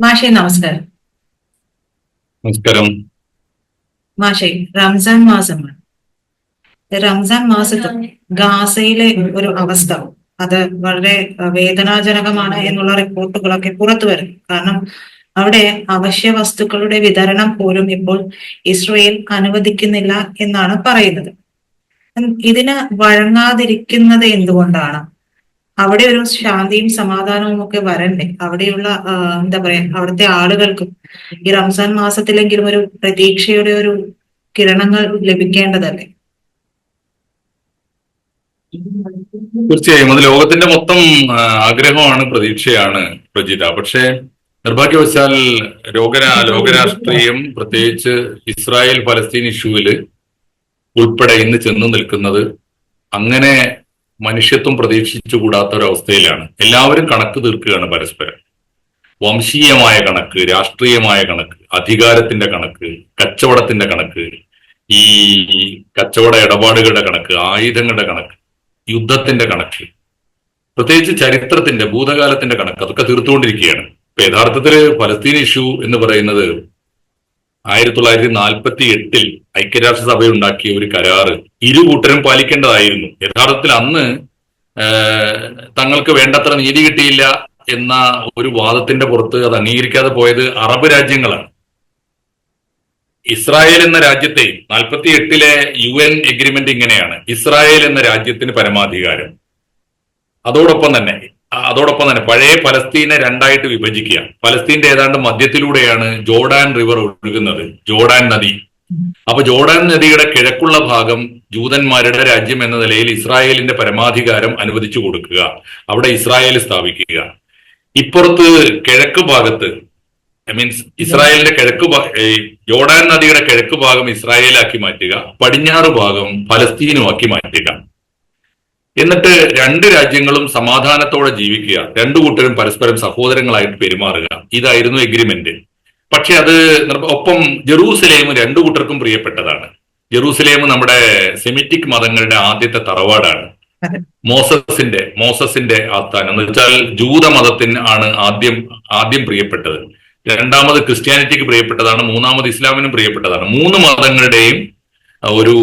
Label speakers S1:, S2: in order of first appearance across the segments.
S1: മാഷെ നമസ്കാരം.
S2: നമസ്കാരം.
S1: മാഷെ, റംസാൻ മാസമാണ്. റംസാൻ മാസത്തിൽ ഗാസയിലെ ഒരു അവസ്ഥ അത് വളരെ വേദനാജനകമാണ് എന്നുള്ള റിപ്പോർട്ടുകളൊക്കെ പുറത്തു വരുന്നു. കാരണം അവിടെ അവശ്യ വസ്തുക്കളുടെ വിതരണം പോലും ഇപ്പോൾ ഇസ്രയേൽ അനുവദിക്കുന്നില്ല എന്നാണ് പറയുന്നത്. ഇതിന് വഴങ്ങാതിരിക്കുന്നത് എന്തുകൊണ്ടാണ്? അവിടെ ഒരു ശാന്തിയും സമാധാനവും ഒക്കെ വരണ്ടേ? അവിടെയുള്ള എന്താ പറയാ, അവിടുത്തെ ആളുകൾക്കും ഈ റംസാൻ മാസത്തിലെങ്കിലും ഒരു പ്രതീക്ഷയുടെ ഒരു കിരണങ്ങൾ ലഭിക്കേണ്ടതല്ലേ?
S2: തീർച്ചയായും അത് ലോകത്തിന്റെ മൊത്തം ആഗ്രഹമാണ്, പ്രതീക്ഷയാണ് പ്രജിത. പക്ഷേ നിർഭാഗ്യവശാൽ ലോകരാഷ്ട്രീയം, പ്രത്യേകിച്ച് ഇസ്രായേൽ ഫലസ്തീൻ ഇഷ്യൂവില് ഉൾപ്പെടെ ഇന്ന് ചെന്നു നിൽക്കുന്നത് അങ്ങനെ മനുഷ്യത്വം പ്രതീക്ഷിച്ചുകൂടാത്ത ഒരവസ്ഥയിലാണ്. എല്ലാവരും കണക്ക് തീർക്കുകയാണ് പരസ്പരം. വംശീയമായ കണക്ക്, രാഷ്ട്രീയമായ കണക്ക്, അധികാരത്തിന്റെ കണക്ക്, കച്ചവടത്തിന്റെ കണക്ക്, ഈ കച്ചവട ഇടപാടുകളുടെ കണക്ക്, ആയുധങ്ങളുടെ കണക്ക്, യുദ്ധത്തിന്റെ കണക്ക്, പ്രത്യേകിച്ച് ചരിത്രത്തിന്റെ, ഭൂതകാലത്തിന്റെ കണക്ക്, അതൊക്കെ തീർത്തുകൊണ്ടിരിക്കുകയാണ്. ഇപ്പൊ യഥാർത്ഥത്തില് ഫലസ്തീൻ ഇഷ്യൂ എന്ന് പറയുന്നത് 1948 ഐക്യരാഷ്ട്രസഭ ഉണ്ടാക്കിയ ഒരു കരാറ് ഇരുകൂട്ടരും പാലിക്കേണ്ടതായിരുന്നു. യഥാർത്ഥത്തിൽ അന്ന് തങ്ങൾക്ക് വേണ്ടത്ര നീതി കിട്ടിയില്ല എന്ന ഒരു വാദത്തിന്റെ പുറത്ത് അത് അംഗീകരിക്കാതെ പോയത് അറബ് രാജ്യങ്ങളാണ്. ഇസ്രായേൽ എന്ന രാജ്യത്തെ 48 UN എഗ്രിമെന്റ് ഇങ്ങനെയാണ്: ഇസ്രായേൽ എന്ന രാജ്യത്തിന് പരമാധികാരം. അതോടൊപ്പം തന്നെ പഴയ ഫലസ്തീനെ രണ്ടായിട്ട് വിഭജിക്കുക. ഫലസ്തീന്റെ ഏതാണ്ട് മധ്യത്തിലൂടെയാണ് ജോർഡാൻ റിവർ ഒഴുകുന്നത്, ജോർഡാൻ നദി. അപ്പൊ ജോർഡാൻ നദിയുടെ കിഴക്കുള്ള ഭാഗം ജൂതന്മാരുടെ രാജ്യം എന്ന നിലയിൽ ഇസ്രായേലിന്റെ പരമാധികാരം അനുവദിച്ചു കൊടുക്കുക, അവിടെ ഇസ്രായേൽ സ്ഥാപിക്കുക. ഇപ്പുറത്ത് കിഴക്ക് ഭാഗത്ത് മീൻസ് ഇസ്രായേലിന്റെ ജോർഡാൻ നദിയുടെ കിഴക്ക് ഭാഗം ഇസ്രായേലാക്കി മാറ്റുക, പടിഞ്ഞാറ് ഭാഗം ഫലസ്തീനുമാക്കി മാറ്റുക. എന്നിട്ട് രണ്ട് രാജ്യങ്ങളും സമാധാനത്തോടെ ജീവിക്കുക, രണ്ടു കൂട്ടരും പരസ്പരം സഹോദരങ്ങളായിട്ട് പെരുമാറുക. ഇതായിരുന്നു എഗ്രിമെന്റ്. പക്ഷെ അത് ഒപ്പം ജെറൂസലേം രണ്ടു കൂട്ടർക്കും പ്രിയപ്പെട്ടതാണ്. ജെറൂസലേം നമ്മുടെ സെമിറ്റിക് മതങ്ങളുടെ ആദ്യത്തെ തറവാടാണ്. മോസസിന്റെ ആസ്ഥാനം എന്ന് വെച്ചാൽ ജൂതമതത്തിന് ആണ് ആദ്യം പ്രിയപ്പെട്ടത്. രണ്ടാമത് ക്രിസ്ത്യാനിറ്റിക്ക് പ്രിയപ്പെട്ടതാണ്. മൂന്നാമത് ഇസ്ലാമിനും പ്രിയപ്പെട്ടതാണ്. മൂന്ന് മതങ്ങളുടെയും ഒരു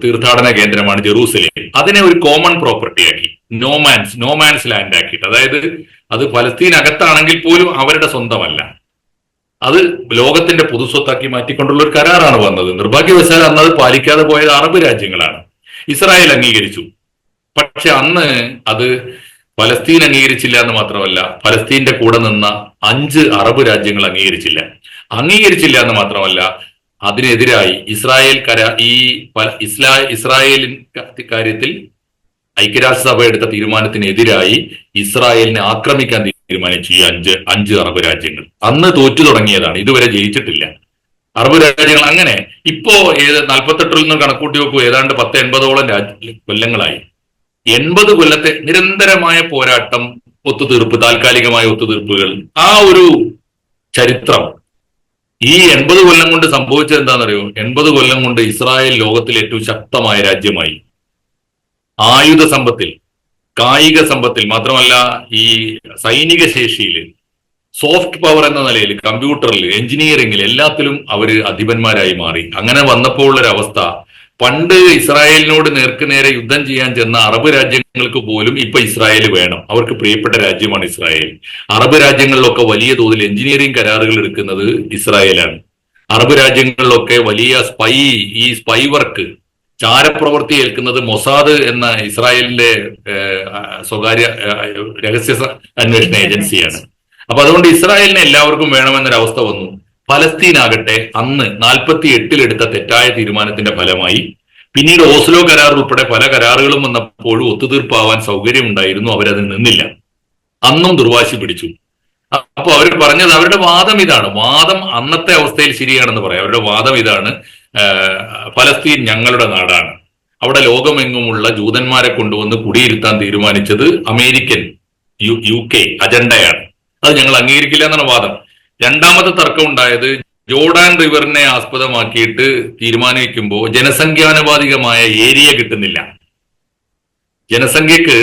S2: തീർത്ഥാടന കേന്ദ്രമാണ് ജെറൂസലേം. അതിനെ ഒരു കോമൺ പ്രോപ്പർട്ടി ആക്കി, നോമാൻസ് ലാൻഡ് ആക്കിയിട്ട്, അതായത് അത് ഫലസ്തീൻ അകത്താണെങ്കിൽ പോലും അവരുടെ സ്വന്തമല്ല, അത് ലോകത്തിന്റെ പൊതുസ്വത്താക്കി മാറ്റിക്കൊണ്ടുള്ള ഒരു കരാറാണ് വന്നത്. നിർഭാഗ്യവശാൽ അന്നത് പാലിക്കാതെ പോയത് അറബ് രാജ്യങ്ങളാണ്. ഇസ്രായേൽ അംഗീകരിച്ചു, പക്ഷെ അന്ന് അത് ഫലസ്തീൻ അംഗീകരിച്ചില്ല എന്ന് മാത്രമല്ല, ഫലസ്തീന്റെ കൂടെ നിന്ന 5 അറബ് രാജ്യങ്ങൾ അംഗീകരിച്ചില്ല എന്ന് മാത്രമല്ല, അതിനെതിരായി ഇസ്രായേലിൻ കാര്യത്തിൽ ഐക്യരാഷ്ട്രസഭ എടുത്ത തീരുമാനത്തിനെതിരായി ഇസ്രായേലിനെ ആക്രമിക്കാൻ തീരുമാനിച്ചു ഈ അഞ്ച് അറബ് രാജ്യങ്ങൾ. അന്ന് തോറ്റു തുടങ്ങിയതാണ്, ഇതുവരെ ജയിച്ചിട്ടില്ല അറബ് രാജ്യങ്ങൾ. അങ്ങനെ ഇപ്പോ 48 നിന്ന് കണക്കൂട്ടി നോക്കൂ, ഏതാണ്ട് 10-80ഓളം കൊല്ലങ്ങളായി. 80 കൊല്ലത്തെ നിരന്തരമായ പോരാട്ടം, ഒത്തുതീർപ്പ്, താൽക്കാലികമായ ഒത്തുതീർപ്പുകൾ, ആ ഒരു ചരിത്രം ഈ 80 കൊല്ലം കൊണ്ട് സംഭവിച്ചത് എന്താണെന്നറിയോ? 80 കൊല്ലം കൊണ്ട് ഇസ്രായേൽ ലോകത്തിലെ ഏറ്റവും ശക്തമായ രാജ്യമായി. ആയുധ സമ്പത്തിൽ, കായിക സമ്പത്തിൽ, മാത്രമല്ല ഈ സൈനിക ശേഷിയിൽ, സോഫ്റ്റ് പവർ എന്ന നിലയിൽ, കമ്പ്യൂട്ടറിൽ, എഞ്ചിനീയറിംഗിൽ, എല്ലാത്തിലും അവര് അധിപന്മാരായി മാറി. അങ്ങനെ വന്നപ്പോൾ ഉള്ളൊരവസ്ഥ, പണ്ട് ഇസ്രായേലിനോട് നേർക്കുനേരെ യുദ്ധം ചെയ്യാൻ ചെന്ന അറബ് രാജ്യങ്ങൾക്ക് പോലും ഇപ്പൊ ഇസ്രായേൽ വേണം. അവർക്ക് പ്രിയപ്പെട്ട രാജ്യമാണ് ഇസ്രായേൽ. അറബ് രാജ്യങ്ങളിലൊക്കെ വലിയ തോതിൽ എഞ്ചിനീയറിംഗ് കരാറുകൾ എടുക്കുന്നത് ഇസ്രായേലാണ്. അറബ് രാജ്യങ്ങളിലൊക്കെ വലിയ സ്പൈ വർക്ക്, ചാരപ്രവൃത്തി ഏൽക്കുന്നത് മൊസാദ് എന്ന ഇസ്രായേലിന്റെ സ്വകാര്യ രഹസ്യ അന്വേഷണ ഏജൻസിയാണ്. അപ്പൊ അതുകൊണ്ട് ഇസ്രായേലിനെ എല്ലാവർക്കും വേണമെന്നൊരവസ്ഥ വന്നു. ഫലസ്തീൻ ആകട്ടെ അന്ന് 48 എടുത്ത തെറ്റായ തീരുമാനത്തിന്റെ ഫലമായി പിന്നീട് ഓസ്ലോ കരാർ ഉൾപ്പെടെ പല കരാറുകളും വന്നപ്പോഴും ഒത്തുതീർപ്പാവാൻ സൗകര്യമുണ്ടായിരുന്നു, അവരതിൽ നിന്നില്ല. അന്നും ദുർവാശി പിടിച്ചു. അപ്പൊ അവർ പറഞ്ഞത്, അവരുടെ വാദം ഇതാണ്, വാദം അന്നത്തെ അവസ്ഥയിൽ ശരിയാണെന്ന് പറയാം. അവരുടെ വാദം ഇതാണ്: ഫലസ്തീൻ ഞങ്ങളുടെ നാടാണ്, അവിടെ ലോകമെങ്ങുമുള്ള ജൂതന്മാരെ കൊണ്ടുവന്ന് കുടിയിരുത്താൻ തീരുമാനിച്ചത് അമേരിക്കൻ UK അജണ്ടയാണ്, അത് ഞങ്ങൾ അംഗീകരിക്കില്ല എന്നാണ് വാദം. രണ്ടാമത്തെ തർക്കം ഉണ്ടായത് ജോർഡാൻ റിവറിനെ ആസ്പദമാക്കിയിട്ട് തീരുമാനിക്കുമ്പോൾ ജനസംഖ്യാനുപാതികമായ ഏരിയ കിട്ടുന്നില്ല. ജനസംഖ്യക്ക്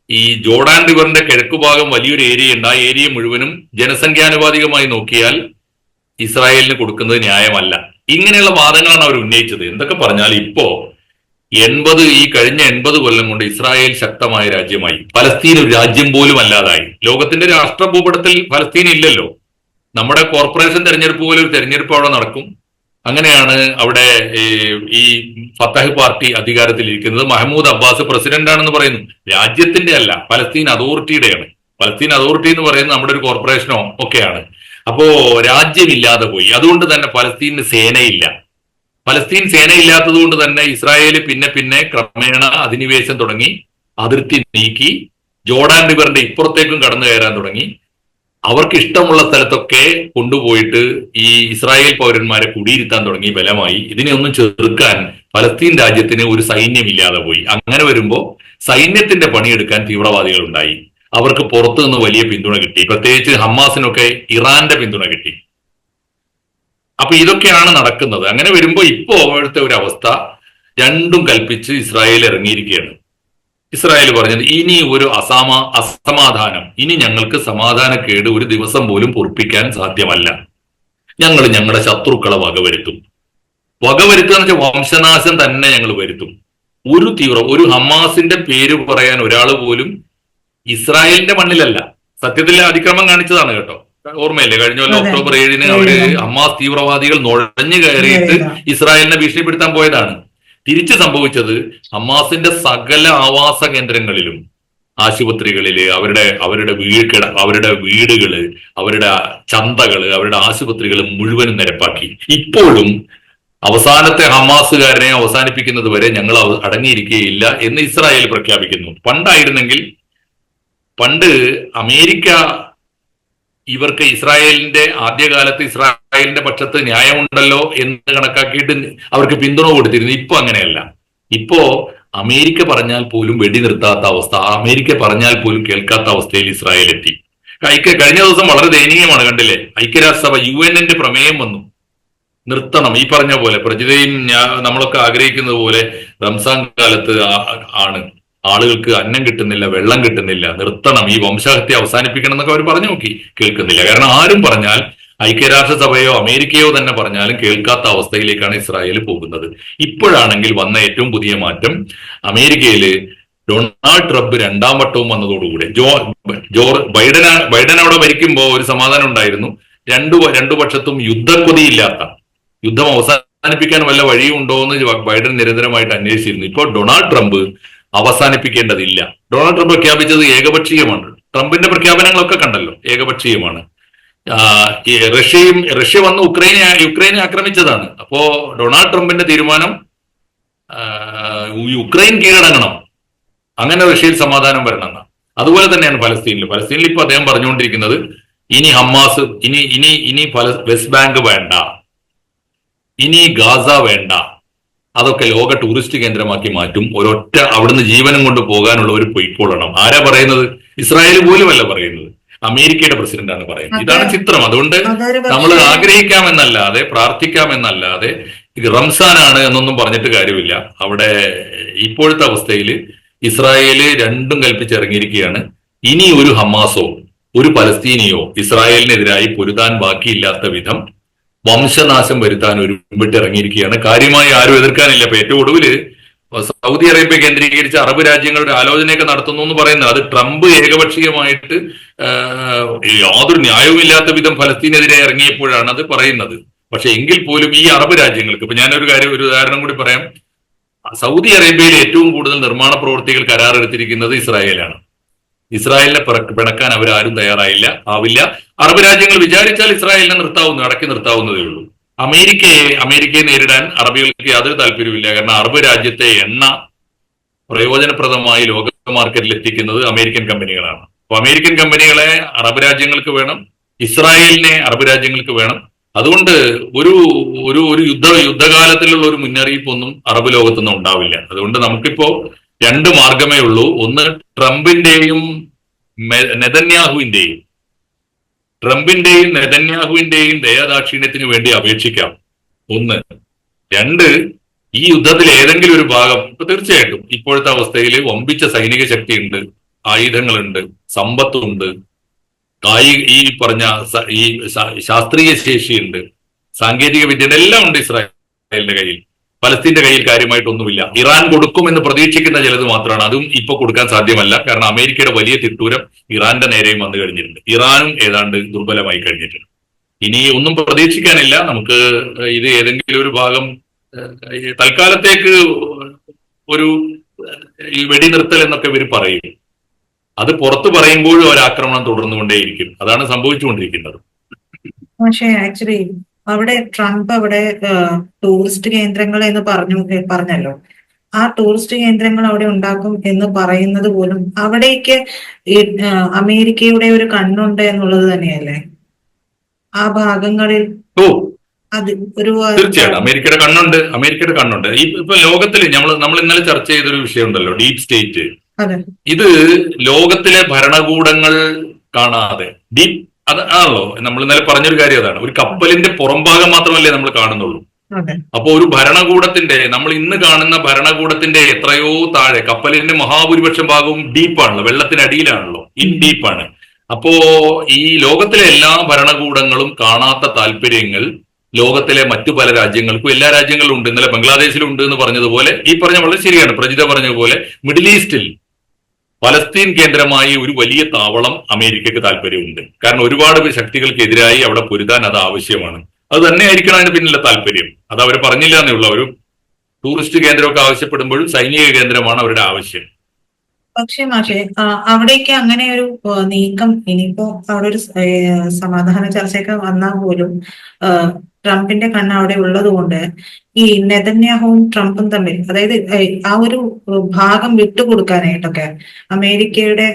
S2: ഈ ജോർഡാൻ റിവറിന്റെ കിഴക്കുഭാഗം വലിയൊരു ഏരിയ ഉണ്ട്. ആ ഏരിയ മുഴുവനും ജനസംഖ്യാനുപാതികമായി നോക്കിയാൽ ഇസ്രായേലിന് കൊടുക്കുന്നത് ന്യായമല്ല. ഇങ്ങനെയുള്ള വാദങ്ങളാണ് അവർ ഉന്നയിച്ചത്. എന്തൊക്കെ പറഞ്ഞാൽ ഇപ്പോ ഈ കഴിഞ്ഞ 80 കൊല്ലം കൊണ്ട് ഇസ്രായേൽ ശക്തമായ രാജ്യമായി. പലസ്തീൻ ഒരു രാജ്യം പോലും അല്ലാതായി. ലോകത്തിന്റെ രാഷ്ട്ര ഭൂപടത്തിൽ പലസ്തീൻ ഇല്ലല്ലോ. നമ്മുടെ കോർപ്പറേഷൻ തെരഞ്ഞെടുപ്പ് പോലെ ഒരു തെരഞ്ഞെടുപ്പ് അവിടെ നടക്കും. അങ്ങനെയാണ് അവിടെ ഈ ഫത്തഹ് പാർട്ടി അധികാരത്തിലിരിക്കുന്നത്. മഹ്മൂദ് അബ്ബാസ് പ്രസിഡന്റ് ആണെന്ന് പറയുന്നു. രാജ്യത്തിന്റെ അല്ല, പലസ്തീൻ അതോറിറ്റിയുടെയാണ്. പലസ്തീൻ അതോറിറ്റി എന്ന് പറയുന്നത് നമ്മുടെ ഒരു കോർപ്പറേഷനോ ഒക്കെയാണ്. അപ്പോ രാജ്യമില്ലാതെ പോയി. അതുകൊണ്ട് തന്നെ പലസ്തീന് സേനയില്ല. പലസ്തീൻ സേനയില്ലാത്തത് കൊണ്ട് തന്നെ ഇസ്രായേൽ പിന്നെ പിന്നെ ക്രമേണ അധിനിവേശം തുടങ്ങി, അതിർത്തി നീക്കി, ജോർഡാൻ റിവറിന്റെ ഇപ്പുറത്തേക്കും കടന്നു കയറാൻ തുടങ്ങി. അവർക്ക് ഇഷ്ടമുള്ള സ്ഥലത്തൊക്കെ കൊണ്ടുപോയിട്ട് ഈ ഇസ്രായേൽ പൗരന്മാരെ കുടിയിരുത്താൻ തുടങ്ങി ബലമായി. ഇതിനെയൊന്നും ചെറുക്കാൻ പലസ്തീൻ രാജ്യത്തിന് ഒരു സൈന്യമില്ലാതെ പോയി. അങ്ങനെ വരുമ്പോൾ സൈന്യത്തിന്റെ പണിയെടുക്കാൻ തീവ്രവാദികൾ ഉണ്ടായി. അവർക്ക് പുറത്തു നിന്ന് വലിയ പിന്തുണ കിട്ടി. പ്രത്യേകിച്ച് ഹമാസിനൊക്കെ ഇറാന്റെ പിന്തുണ കിട്ടി. അപ്പൊ ഇതൊക്കെയാണ് നടക്കുന്നത്. അങ്ങനെ വരുമ്പോൾ ഇപ്പോ അവിടുത്തെ ഒരു അവസ്ഥ രണ്ടും കൽപ്പിച്ച് ഇസ്രായേൽ ഇറങ്ങിയിരിക്കുകയാണ്. ഇസ്രായേൽ പറഞ്ഞത് ഇനി ഒരു അസമാധാനം, ഇനി ഞങ്ങൾക്ക് സമാധാനക്കേട് ഒരു ദിവസം പോലും പൊറുപ്പിക്കാൻ സാധ്യമല്ല. ഞങ്ങൾ ഞങ്ങളുടെ ശത്രുക്കളെ വകവരുത്തും. വകവരുത്തുക എന്ന് വെച്ചാൽ വംശനാശം തന്നെ ഞങ്ങൾ വരുത്തും. ഒരു ഹമാസിന്റെ പേര് പറയാൻ ഒരാൾ പോലും ഇസ്രായേലിന്റെ മണ്ണിലല്ല. സത്യത്തിൽ അതിക്രമം കാണിച്ചതാണ് കേട്ടോ. ഓർമ്മയില്ലേ, കഴിഞ്ഞ കൊല്ലം ഒക്ടോബർ 7-ന് അവര് ഹമാസ് തീവ്രവാദികൾ നുഴഞ്ഞു കയറിയിട്ട് ഇസ്രായേലിനെ ഭീഷണിപ്പെടുത്താൻ പോയതാണ്. തിരിച്ചു സംഭവിച്ചത് ഹമാസിന്റെ സകല ആവാസ കേന്ദ്രങ്ങളിലും, ആശുപത്രികളില്, അവരുടെ വീടുകള്, അവരുടെ ചന്തകള്, അവരുടെ ആശുപത്രികൾ മുഴുവനും നിരപ്പാക്കി. ഇപ്പോഴും അവസാനത്തെ ഹമാസുകാരനെ അവസാനിപ്പിക്കുന്നത് വരെ ഞങ്ങൾ അടങ്ങിയിരിക്കുകയില്ല എന്ന് ഇസ്രായേൽ പ്രഖ്യാപിക്കുന്നു. പണ്ട് അമേരിക്ക ഇവർക്ക് ആദ്യകാലത്ത് ഇസ്രായേലിന്റെ പക്ഷത്ത് ന്യായമുണ്ടല്ലോ എന്ന് കണക്കാക്കിയിട്ട് അവർക്ക് പിന്തുണ കൊടുത്തിരുന്നു. ഇപ്പൊ അങ്ങനെയല്ല. ഇപ്പോ അമേരിക്ക പറഞ്ഞാൽ പോലും വെടി നിർത്താത്ത അവസ്ഥ, അമേരിക്ക പറഞ്ഞാൽ പോലും കേൾക്കാത്ത അവസ്ഥയിൽ ഇസ്രായേൽ എത്തി. കഴിഞ്ഞ ദിവസം വളരെ ദയനീയമാണ്, കണ്ടില്ലേ? ഐക്യരാഷ്ട്രസഭ UN-ന്റെ പ്രമേയം വന്നു, നിർത്തണം. ഈ പറഞ്ഞ പോലെ പ്രജിതയും നമ്മളൊക്കെ ആഗ്രഹിക്കുന്നത് പോലെ റംസാൻ കാലത്ത് ആണ് ആളുകൾക്ക് അന്നം കിട്ടുന്നില്ല, വെള്ളം കിട്ടുന്നില്ല, നിർത്തണം, ഈ വംശഹത്യ അവസാനിപ്പിക്കണം എന്നൊക്കെ അവർ പറഞ്ഞു നോക്കി. കേൾക്കുന്നില്ല. കാരണം ആരും പറഞ്ഞാൽ, ഐക്യരാഷ്ട്രസഭയോ അമേരിക്കയോ തന്നെ പറഞ്ഞാലും കേൾക്കാത്ത അവസ്ഥയിലേക്കാണ് ഇസ്രായേൽ പോകുന്നത്. ഇപ്പോഴാണെങ്കിൽ വന്ന ഏറ്റവും പുതിയ മാറ്റം, അമേരിക്കയില് ഡൊണാൾഡ് ട്രംപ് 2ാം വട്ടവും വന്നതോടുകൂടെ ബൈഡൻ അവിടെ ഭരിക്കുമ്പോൾ ഒരു സമാധാനം ഉണ്ടായിരുന്നു. രണ്ടു പക്ഷത്തും യുദ്ധം അവസാനിപ്പിക്കാൻ വല്ല വഴിയുണ്ടോ എന്ന് ബൈഡൻ നിരന്തരമായിട്ട് അന്വേഷിച്ചിരുന്നു. ഇപ്പോൾ ഡൊണാൾഡ് ട്രംപ് അവസാനിപ്പിക്കേണ്ടതില്ല. ഡൊണാൾഡ് ട്രംപ് പ്രഖ്യാപിച്ചത് ഏകപക്ഷീയമാണ്. ട്രംപിന്റെ പ്രഖ്യാപനങ്ങളൊക്കെ കണ്ടല്ലോ, ഏകപക്ഷീയമാണ്. റഷ്യ വന്ന് യുക്രൈനെ ആക്രമിച്ചതാണ്. അപ്പോ ഡൊണാൾഡ് ട്രംപിന്റെ തീരുമാനം യുക്രൈൻ കീഴടങ്ങണം, അങ്ങനെ റഷ്യയിൽ സമാധാനം വരണം എന്നാണ്. അതുപോലെ തന്നെയാണ് പലസ്തീനിൽ ഇപ്പൊ അദ്ദേഹം പറഞ്ഞുകൊണ്ടിരിക്കുന്നത്, ഇനി ഹമാസ്, ഇനി വെസ്റ്റ് ബാങ്ക് വേണ്ട, ഇനി ഗാസ വേണ്ട, അതൊക്കെ ലോക ടൂറിസ്റ്റ് കേന്ദ്രമാക്കി മാറ്റും. അവിടുന്ന് ജീവനം കൊണ്ട് പോകാനുള്ളവർ പൊയ്ക്കൊള്ളണം. ആരാ പറയുന്നത്? ഇസ്രായേൽ പോലുമല്ല പറയുന്നത്, അമേരിക്കയുടെ പ്രസിഡന്റാണ് പറയുന്നത്. ഇതാണ് ചിത്രം. അതുകൊണ്ട് നമ്മൾ ആഗ്രഹിക്കാമെന്നല്ലാതെ, പ്രാർത്ഥിക്കാമെന്നല്ലാതെ റംസാനാണ് എന്നൊന്നും പറഞ്ഞിട്ട് കാര്യമില്ല. അവിടെ ഇപ്പോഴത്തെ അവസ്ഥയിൽ ഇസ്രായേല് രണ്ടും കൽപ്പിച്ചിറങ്ങിയിരിക്കുകയാണ്. ഇനി ഒരു ഹമാസോ ഒരു പലസ്തീനിയോ ഇസ്രായേലിനെതിരായി പൊരുതാൻ ബാക്കിയില്ലാത്ത വിധം വംശനാശം വരുത്താൻ ഇറങ്ങിയിരിക്കുകയാണ്. കാര്യമായി ആരും എതിർക്കാനില്ല. ഇപ്പൊ ഏറ്റവും ഒടുവില് സൗദി അറേബ്യ കേന്ദ്രീകരിച്ച് അറബ് രാജ്യങ്ങളുടെ ആലോചനയൊക്കെ നടത്തുന്നു എന്ന് പറയുന്നത്, അത് ട്രംപ് ഏകപക്ഷീയമായിട്ട് യാതൊരു ന്യായവുമില്ലാത്ത വിധം ഫലസ്തീനെതിരെ ഇറങ്ങിയപ്പോഴാണ് അത് പറയുന്നത്. പക്ഷെ എങ്കിൽ പോലും ഈ അറബ് രാജ്യങ്ങൾക്ക്, ഇപ്പൊ ഞാനൊരു ഉദാഹരണം കൂടി പറയാം. സൗദി അറേബ്യയിൽ ഏറ്റവും കൂടുതൽ നിർമ്മാണ പ്രവൃത്തികൾ കരാറെടുത്തിരിക്കുന്നത് ഇസ്രായേലാണ്. ഇസ്രായേലിനെ പിണക്കാൻ അവരാരും ആവില്ല. അറബ് രാജ്യങ്ങൾ വിചാരിച്ചാൽ ഇസ്രായേലിനെ അടക്കി നിർത്താവുന്നതേ ഉള്ളൂ. അമേരിക്കയെ നേരിടാൻ അറബികൾക്ക് യാതൊരു താല്പര്യമില്ല. കാരണം അറബ് രാജ്യത്തെ എണ്ണ പ്രയോജനപ്രദമായി ലോക മാർക്കറ്റിൽ എത്തിക്കുന്നത് അമേരിക്കൻ കമ്പനികളാണ്. അപ്പൊ അമേരിക്കൻ കമ്പനികളെ അറബ് രാജ്യങ്ങൾക്ക് വേണം, ഇസ്രായേലിനെ അറബ് രാജ്യങ്ങൾക്ക് വേണം. അതുകൊണ്ട് ഒരു യുദ്ധകാലത്തിലുള്ള ഒരു മുന്നറിയിപ്പൊന്നും അറബ് ലോകത്തൊന്നും ഉണ്ടാവില്ല. അതുകൊണ്ട് നമുക്കിപ്പോ രണ്ട് മാർഗമേ ഉള്ളൂ. ഒന്ന്, ട്രംപിന്റെയും നെതന്യാഹുവിന്റെയും ദയാദാക്ഷിണ്യത്തിന് വേണ്ടി അപേക്ഷിക്കാം. ഒന്ന്. രണ്ട്, ഈ യുദ്ധത്തിൽ ഏതെങ്കിലും ഒരു ഭാഗം, ഇപ്പൊ തീർച്ചയായിട്ടും ഇപ്പോഴത്തെ അവസ്ഥയിൽ വമ്പിച്ച സൈനിക ശക്തിയുണ്ട് ആയുധങ്ങളുണ്ട്, സമ്പത്തുണ്ട്, ഈ പറഞ്ഞ ഈ ശാസ്ത്രീയ ശേഷിയുണ്ട്, സാങ്കേതിക വിദ്യയുടെ എല്ലാം ഉണ്ട് ഇസ്രായേലിന്റെ കയ്യിൽ. പലസ്തീന്റെ കയ്യിൽ കാര്യമായിട്ടൊന്നുമില്ല. ഇറാൻ കൊടുക്കുമെന്ന് പ്രതീക്ഷിക്കുന്ന ചിലത് മാത്രമാണ്. അതും ഇപ്പൊ കൊടുക്കാൻ സാധ്യമല്ല. കാരണം അമേരിക്കയുടെ വലിയ തിട്ടൂരം ഇറാന്റെ നേരെയും വന്നു കഴിഞ്ഞിട്ടുണ്ട്. ഇറാനും ഏതാണ്ട് ദുർബലമായി കഴിഞ്ഞിട്ടുണ്ട്. ഇനി ഒന്നും പ്രതീക്ഷിക്കാനില്ല. നമുക്ക് ഇത് ഏതെങ്കിലും ഒരു ഭാഗം തൽക്കാലത്തേക്ക് ഒരു ഈ വെടിനിർത്തൽ എന്നൊക്കെ ഇവർ പറയും. അത് പുറത്തു പറയുമ്പോഴും ഒരാക്രമണം തുടർന്നുകൊണ്ടേയിരിക്കും. അതാണ് സംഭവിച്ചുകൊണ്ടിരിക്കുന്നത്.
S1: പക്ഷേ ആക്ച്വലി അവിടെ ട്രംപ് അവിടെ ടൂറിസ്റ്റ് കേന്ദ്രങ്ങൾ എന്ന് പറഞ്ഞല്ലോ. ആ ടൂറിസ്റ്റ് കേന്ദ്രങ്ങൾ അവിടെ ഉണ്ടാക്കും എന്ന് പറയുന്നത് പോലും അവിടേക്ക് അമേരിക്കയുടെ ഒരു കണ്ണുണ്ട് എന്നുള്ളത് തന്നെയല്ലേ ആ ഭാഗങ്ങളിൽ.
S2: ഓ
S1: അത് ഒരു
S2: തീർച്ചയായിട്ടും അമേരിക്കയുടെ കണ്ണുണ്ട്. ഇപ്പൊ ലോകത്തിൽ നമ്മൾ ഇന്നലെ ചർച്ച ചെയ്തൊരു വിഷയമുണ്ടല്ലോ, ഡീപ് സ്റ്റേറ്റ്. ഇത് ലോകത്തിലെ ഭരണകൂടങ്ങൾ കാണാതെ അത് ആണല്ലോ നമ്മൾ ഇന്നലെ പറഞ്ഞൊരു കാര്യം. അതാണ് ഒരു കപ്പലിന്റെ പുറംഭാഗം മാത്രമല്ലേ നമ്മൾ കാണുന്നുള്ളൂ. അപ്പൊ ഒരു ഭരണകൂടത്തിന്റെ, നമ്മൾ ഇന്ന് കാണുന്ന ഭരണകൂടത്തിന്റെ എത്രയോ താഴെ കപ്പലിന്റെ മഹാഭൂരിപക്ഷം ഭാഗവും ഡീപ്പാണല്ലോ, വെള്ളത്തിനടിയിലാണല്ലോ, ഇൻ ഡീപ്പാണ്. അപ്പോ ഈ ലോകത്തിലെ എല്ലാ ഭരണകൂടങ്ങളും കാണാത്ത താല്പര്യങ്ങൾ ലോകത്തിലെ മറ്റു പല രാജ്യങ്ങൾക്കും, എല്ലാ രാജ്യങ്ങളിലും ഉണ്ട്. ഇന്നലെ ബംഗ്ലാദേശിലുണ്ട് എന്ന് പറഞ്ഞതുപോലെ, ഈ പറഞ്ഞ വളരെ ശരിയാണ്, പ്രജിത പറഞ്ഞതുപോലെ മിഡിൽ ഈസ്റ്റിൽ പലസ്തീൻ കേന്ദ്രമായി ഒരു വലിയ താവളം അമേരിക്കയ്ക്ക് താല്പര്യമുണ്ട്. കാരണം ഒരുപാട് ശക്തികൾക്കെതിരായി അവിടെ പൊരുതാൻ അത് ആവശ്യമാണ്. അത് തന്നെ ആയിരിക്കണം അതിന് പിന്നിലെ താല്പര്യം. അത് അവർ പറഞ്ഞില്ല എന്നേ ഉള്ളൂ. ഒരു ടൂറിസ്റ്റ് കേന്ദ്രമൊക്കെ ആവശ്യപ്പെടുമ്പോഴും സൈനിക കേന്ദ്രമാണ് അവരുടെ ആവശ്യം.
S1: പക്ഷേ അവിടേക്ക് അങ്ങനെ ഒരു നീക്കം ഇനിയിപ്പോ അവിടെ ഒരു സമാധാന ചർച്ചയൊക്കെ വന്നാൽ പോലും ട്രംപിന്റെ കണ്ണ് അവിടെ ഉള്ളത് കൊണ്ട് ഈ നെതന്യാഹുവും ട്രംപും തമ്മിൽ, അതായത് ആ ഒരു ഭാഗം വിട്ടുകൊടുക്കാനായിട്ടൊക്കെ, അമേരിക്കയുടെ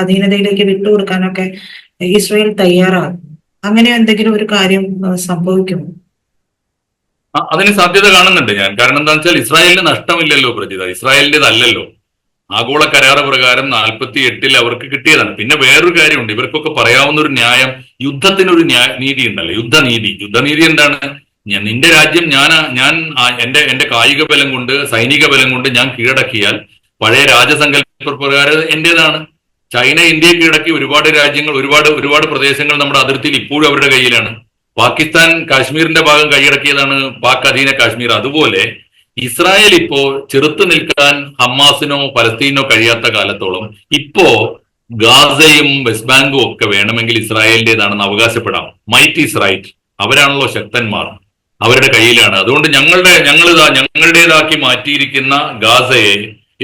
S1: അധീനതയിലേക്ക് വിട്ടുകൊടുക്കാനൊക്കെ ഇസ്രായേൽ തയ്യാറാകും. അങ്ങനെ എന്തെങ്കിലും ഒരു കാര്യം സംഭവിക്കുമോ?
S2: അതിന് സാധ്യത കാണുന്നുണ്ട് ഞാൻ. കാരണം എന്താണെന്ന് വെച്ചാൽ ഇസ്രായേലിന് നഷ്ടമില്ലല്ലോ പ്രജിത, ഇസ്രായേലിന്റേതല്ലല്ലോ. ആഗോള കരാറ് പ്രകാരം 48 അവർക്ക് കിട്ടിയതാണ്. പിന്നെ വേറൊരു കാര്യമുണ്ട്, ഇവർക്കൊക്കെ പറയാവുന്ന ഒരു ന്യായം, യുദ്ധത്തിനൊരു നീതി ഉണ്ടല്ലോ, യുദ്ധനീതി എന്താണ്? നിന്റെ രാജ്യം ഞാൻ എന്റെ കായിക ബലം കൊണ്ട്, സൈനിക ബലം കൊണ്ട് ഞാൻ കീഴടക്കിയാൽ പഴയ രാജസങ്കല്പ പ്രകാരം എന്റേതാണ്. ചൈന ഇന്ത്യയെ കീഴടക്കി ഒരുപാട് രാജ്യങ്ങൾ, ഒരുപാട് പ്രദേശങ്ങൾ നമ്മുടെ അതിർത്തിയിൽ ഇപ്പോഴും അവരുടെ കയ്യിലാണ്. പാകിസ്ഥാൻ കാശ്മീരിന്റെ ഭാഗം കൈയടക്കിയതാണ് പാക് അധീന കാശ്മീർ. അതുപോലെ ഇസ്രായേൽ ഇപ്പോ ചെറുത്തു നിൽക്കാൻ ഹമാസിനോ പലസ്തീനോ കഴിയാത്ത കാലത്തോളം ഇപ്പോ ഗാസയും വെസ്റ്റ് ബാങ്കും ഒക്കെ വേണമെങ്കിൽ ഇസ്രായേലിന്റേതാണെന്ന് അവകാശപ്പെടാം. Might is right. അവരാണല്ലോ ശക്തന്മാർ, അവരുടെ കയ്യിലാണ്. അതുകൊണ്ട് ഞങ്ങളുടേതാക്കി മാറ്റിയിരിക്കുന്ന ഗാസയെ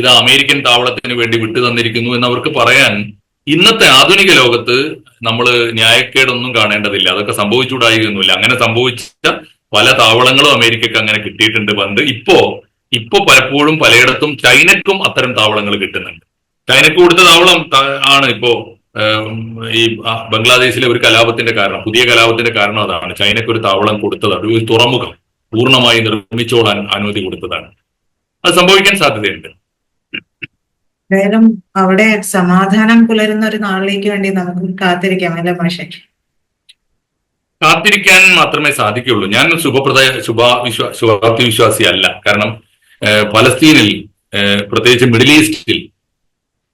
S2: ഇതാ അമേരിക്കൻ താവളത്തിന് വേണ്ടി വിട്ടു തന്നിരിക്കുന്നു എന്ന് അവർക്ക് പറയാൻ ഇന്നത്തെ ആധുനിക ലോകത്ത് നമ്മൾ ന്യായക്കേടൊന്നും കാണേണ്ടതില്ല. അതൊക്കെ സംഭവിച്ചുകൂടായിരുന്നില്ല. അങ്ങനെ സംഭവിച്ച പല താവളങ്ങളും അമേരിക്കക്ക് അങ്ങനെ കിട്ടിയിട്ടുണ്ട് പണ്ട്. ഇപ്പോ പലപ്പോഴും പലയിടത്തും ചൈനക്കും അത്തരം താവളങ്ങൾ കിട്ടുന്നുണ്ട്. ചൈനക്ക് കൊടുത്ത താവളം ആണ് ഇപ്പോ ഈ ബംഗ്ലാദേശിലെ ഒരു കലാപത്തിന്റെ കാരണം, പുതിയ കലാപത്തിന്റെ കാരണം അതാണ്. ചൈനക്ക് ഒരു താവളം കൊടുത്തതാണ്, ഒരു തുറമുഖം പൂർണ്ണമായി നിർമ്മിച്ചോളാൻ അനുമതി കൊടുത്തതാണ്. അത് സംഭവിക്കാൻ സാധ്യതയുണ്ട്.
S1: എന്തായാലും അവിടെ സമാധാനം പുലരുന്ന ഒരു നാളിലേക്ക് വേണ്ടി നമുക്ക് കാത്തിരിക്കാം അല്ലെ മാഷെ?
S2: കാത്തിരിക്കാൻ മാത്രമേ സാധിക്കുള്ളൂ. ഞാൻ ശുഭാപ്തി വിശ്വാസി അല്ല. കാരണം പലസ്തീനിൽ, പ്രത്യേകിച്ച് മിഡിൽ ഈസ്റ്റിൽ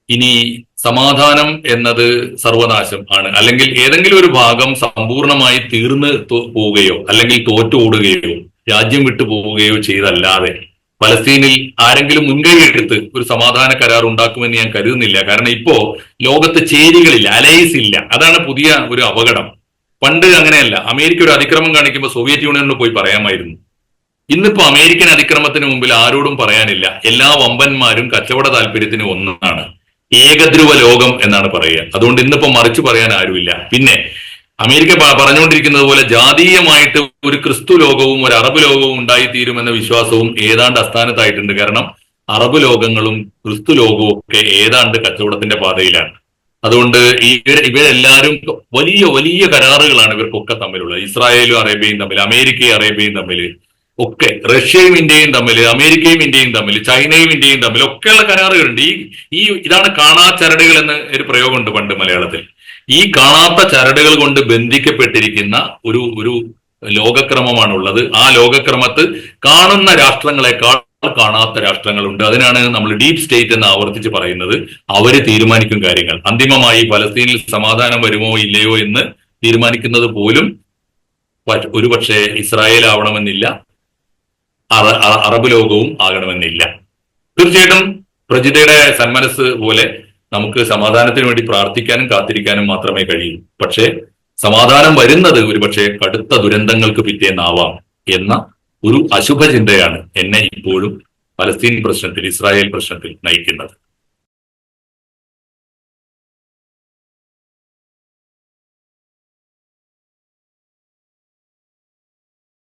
S2: ഇനി സമാധാനം എന്നത് സർവനാശം ആണ്. അല്ലെങ്കിൽ ഏതെങ്കിലും ഒരു ഭാഗം സമ്പൂർണമായി തീർന്ന് പോവുകയോ അല്ലെങ്കിൽ തോറ്റോടുകയോ രാജ്യം വിട്ടു പോവുകയോ ചെയ്തല്ലാതെ പലസ്തീനിൽ ആരെങ്കിലും മുൻകൈ എടുത്ത് ഒരു സമാധാന കരാർ ഉണ്ടാക്കുമെന്ന് ഞാൻ കരുതുന്നില്ല. കാരണം ഇപ്പോ ലോകത്ത് ചേരികളില്ല, അലൈസ് ഇല്ല. അതാണ് പുതിയ ഒരു അപകടം. പണ്ട് അങ്ങനെയല്ല. അമേരിക്ക ഒരു അതിക്രമം കാണിക്കുമ്പോൾ സോവിയറ്റ് യൂണിയനോട് പോയി പറയാമായിരുന്നു. ഇന്നിപ്പോ അമേരിക്കൻ അതിക്രമത്തിന് മുമ്പിൽ ആരോടും പറയാനില്ല. എല്ലാ വമ്പന്മാരും കച്ചവട താല്പര്യത്തിന് ഒന്നാണ്. ഏകധ്രുവ ലോകം എന്നാണ് പറയുക. അതുകൊണ്ട് ഇന്നിപ്പോ മറിച്ച് പറയാൻ ആരുമില്ല. പിന്നെ അമേരിക്ക പറഞ്ഞുകൊണ്ടിരിക്കുന്നത് പോലെ ജാതീയമായിട്ട് ഒരു ക്രിസ്തു ലോകവും ഒരു അറബ് ലോകവും ഉണ്ടായിത്തീരുമെന്ന വിശ്വാസവും ഏതാണ്ട് അസ്ഥാനത്തായിട്ടുണ്ട്. കാരണം അറബ് ലോകങ്ങളും ക്രിസ്തു ലോകവും ഒക്കെ ഏതാണ്ട് കച്ചവടത്തിന്റെ പാതയിലാണ്. അതുകൊണ്ട് ഇവരെല്ലാവരും വലിയ വലിയ കരാറുകളാണ് ഇവർക്കൊക്കെ തമ്മിലുള്ളത്. ഇസ്രായേലും അറേബ്യയും തമ്മിൽ, അമേരിക്കയും അറേബ്യയും തമ്മിൽ ഒക്കെ, റഷ്യയും ഇന്ത്യയും തമ്മിൽ, അമേരിക്കയും ഇന്ത്യയും തമ്മിൽ, ചൈനയും ഇന്ത്യയും തമ്മിൽ ഒക്കെയുള്ള കരാറുകളുണ്ട്. ഇതാണ് കാണാ ചരടുകൾ എന്ന ഒരു പ്രയോഗമുണ്ട് പണ്ട് മലയാളത്തിൽ. ഈ കാണാത്ത ചരടുകൾ കൊണ്ട് ബന്ധിക്കപ്പെട്ടിരിക്കുന്ന ഒരു ലോകക്രമമാണുള്ളത്. ആ ലോകക്രമത്ത് കാണുന്ന രാഷ്ട്രങ്ങളെക്കാൾ കാണാത്ത രാഷ്ട്രങ്ങളുണ്ട്. അതിനാണ് നമ്മൾ ഡീപ് സ്റ്റേറ്റ് എന്ന് ആവർത്തിച്ച് പറയുന്നത്. അവര് തീരുമാനിക്കും കാര്യങ്ങൾ. അന്തിമമായി ഫലസ്തീനിൽ സമാധാനം വരുമോ ഇല്ലയോ എന്ന് തീരുമാനിക്കുന്നത് പോലും ഒരുപക്ഷെ ഇസ്രായേൽ ആവണമെന്നില്ല, അറബ് ലോകവും ആകണമെന്നില്ല. തീർച്ചയായിട്ടും പ്രജിതയുടെ സന്മനസ് പോലെ നമുക്ക് സമാധാനത്തിന് വേണ്ടി പ്രാർത്ഥിക്കാനും കാത്തിരിക്കാനും മാത്രമേ കഴിയൂ. പക്ഷേ സമാധാനം വരുന്നത് ഒരുപക്ഷെ കടുത്ത ദുരന്തങ്ങൾക്ക് പിറ്റേന്നാവാം എന്ന ഒരു അശുഭ ചിന്തയാണ് എന്നെ ഇപ്പോഴും പലസ്തീൻ പ്രശ്നത്തിൽ, ഇസ്രായേൽ പ്രശ്നത്തിൽ നയിക്കുന്നത്.